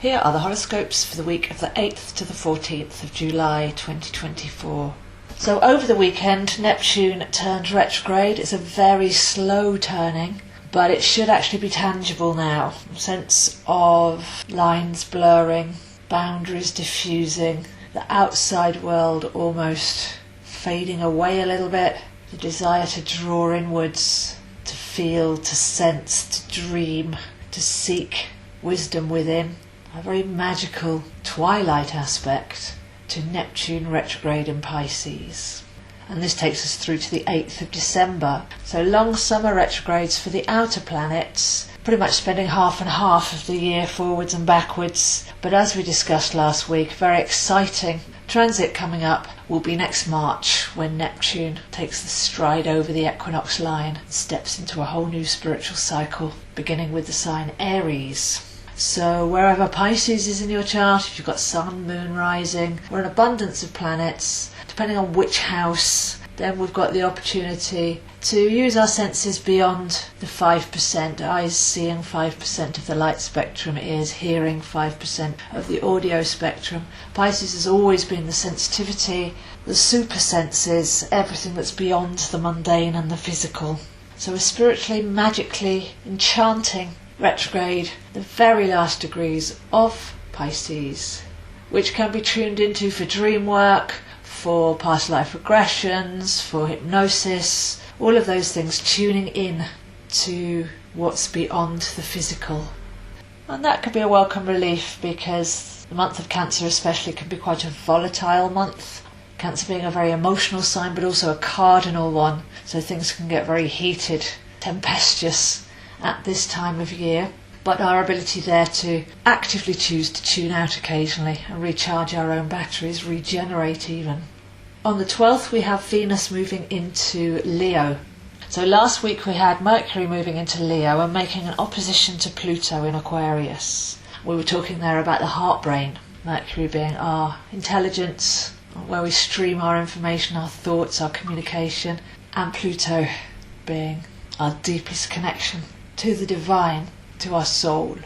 Here are the horoscopes for the week of the 8th to the 14th of July 2024. So over the weekend, Neptune turned retrograde. It's a very slow turning, but it should actually be tangible now. A sense of lines blurring, boundaries diffusing, the outside world almost fading away a little bit, the desire to draw inwards, to feel, to sense, to dream, to seek wisdom within. A very magical twilight aspect to Neptune retrograde in Pisces. And this takes us through to the 8th of December. So long summer retrogrades for the outer planets, pretty much spending half and half of the year forwards and backwards. But as we discussed last week, very exciting transit coming up will be next March, when Neptune takes the stride over the equinox line and steps into a whole new spiritual cycle, beginning with the sign Aries. So wherever Pisces is in your chart, if you've got Sun, Moon, Rising, or an abundance of planets, depending on which house, then we've got the opportunity to use our senses beyond the 5%, eyes seeing 5% of the light spectrum, ears hearing 5% of the audio spectrum. Pisces has always been the sensitivity, the super senses, everything that's beyond the mundane and the physical. So a spiritually, magically enchanting retrograde, the very last degrees of Pisces, which can be tuned into for dream work, for past life regressions, for hypnosis, all of those things, tuning in to what's beyond the physical. And that can be a welcome relief, because the month of Cancer especially can be quite a volatile month. Cancer being a very emotional sign, but also a cardinal one, so things can get very heated, tempestuous at this time of year. But our ability there to actively choose to tune out occasionally and recharge our own batteries, regenerate even. On the 12th we have Venus moving into Leo. So last week we had Mercury moving into Leo and making an opposition to Pluto in Aquarius. We were talking there about the heart brain, Mercury being our intelligence, where we stream our information, our thoughts, our communication, and Pluto being our deepest connection to the divine, to our soul.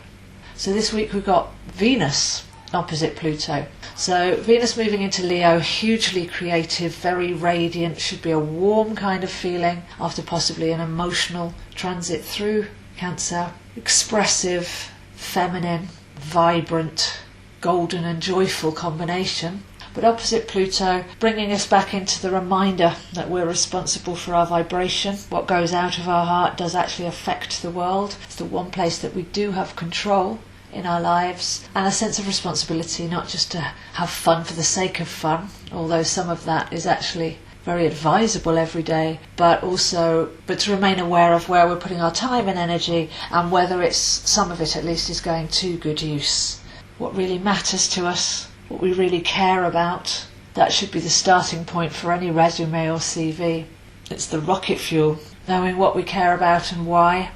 So this week we've got Venus opposite Pluto. So Venus moving into Leo, hugely creative, very radiant, should be a warm kind of feeling after possibly an emotional transit through Cancer. Expressive, feminine, vibrant, golden and joyful combination. But opposite Pluto, bringing us back into the reminder that we're responsible for our vibration. What goes out of our heart does actually affect the world. It's the one place that we do have control in our lives, and a sense of responsibility, not just to have fun for the sake of fun, although some of that is actually very advisable every day, but to remain aware of where we're putting our time and energy, and whether it's, some of it at least, is going to good use. What really matters to us, what we really care about, that should be the starting point for any resume or CV. It's the rocket fuel, knowing what we care about and why,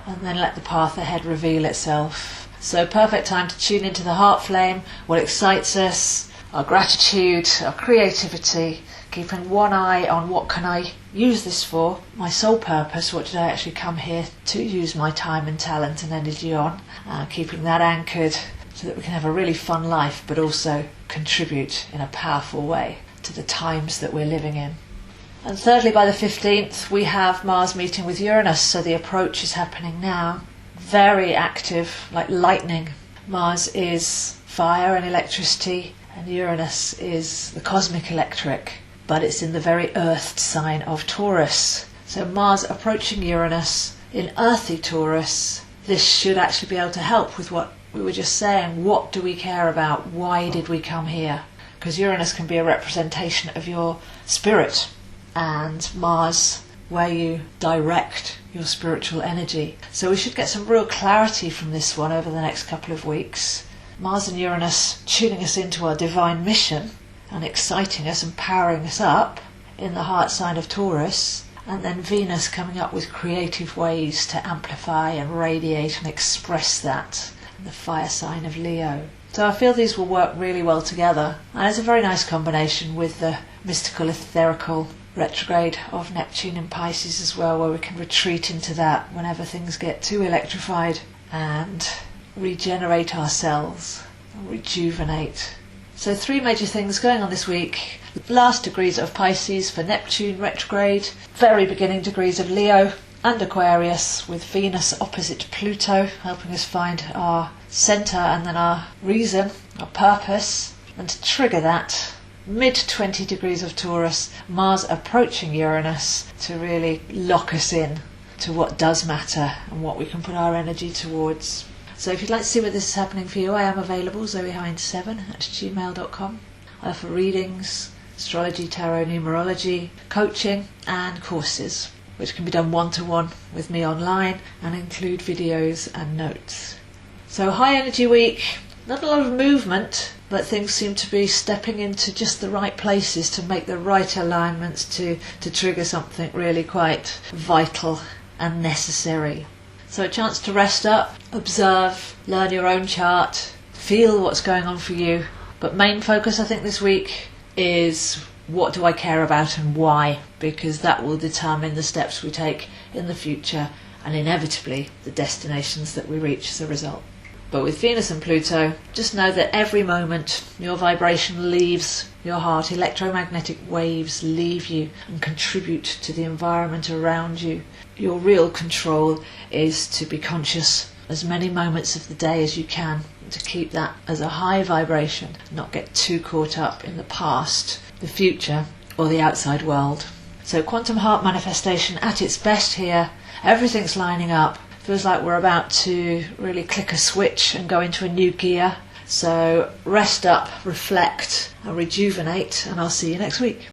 and then let the path ahead reveal itself. So perfect time to tune into the heart flame, what excites us, our gratitude, our creativity, keeping one eye on what can I use this for, my sole purpose, what did I actually come here to use my time and talent and energy on, keeping that anchored, so that we can have a really fun life, but also contribute in a powerful way to the times that we're living in. And thirdly, by the 15th, we have Mars meeting with Uranus, so the approach is happening now. Very active, like lightning. Mars is fire and electricity, and Uranus is the cosmic electric, but it's in the very earthed sign of Taurus. So Mars approaching Uranus in earthy Taurus, this should actually be able to help with what we were just saying. What do we care about? Why did we come here? Because Uranus can be a representation of your spirit, and Mars, where you direct your spiritual energy. So we should get some real clarity from this one over the next couple of weeks. Mars and Uranus tuning us into our divine mission and exciting us and powering us up in the heart sign of Taurus, and then Venus coming up with creative ways to amplify and radiate and express that, the fire sign of Leo. So I feel these will work really well together, and it's a very nice combination with the mystical, etherical retrograde of Neptune in Pisces as well, where we can retreat into that whenever things get too electrified and regenerate ourselves and rejuvenate. So 3 major things going on this week. Last degrees of Pisces for Neptune retrograde, very beginning degrees of Leo and Aquarius, with Venus opposite Pluto, helping us find our centre and then our reason, our purpose. And to trigger that, mid 20 degrees of Taurus, Mars approaching Uranus to really lock us in to what does matter and what we can put our energy towards. So if you'd like to see where this is happening for you, I am available, zoehind7@gmail.com. I offer readings, astrology, tarot, numerology, coaching and courses, which can be done one-to-one with me online and include videos and notes. So high energy week, not a lot of movement, but things seem to be stepping into just the right places to make the right alignments to trigger something really quite vital and necessary. So a chance to rest up, observe, learn your own chart, feel what's going on for you. But main focus I think this week is what do I care about and why, because that will determine the steps we take in the future and inevitably the destinations that we reach as a result. But with Venus and Pluto, just know that every moment your vibration leaves your heart, electromagnetic waves leave you and contribute to the environment around you. Your real control is to be conscious as many moments of the day as you can, to keep that as a high vibration, not get too caught up in the past, the future or the outside world. So quantum heart manifestation at its best here. Everything's lining up. Feels like we're about to really click a switch and go into a new gear. So rest up, reflect and rejuvenate, and I'll see you next week.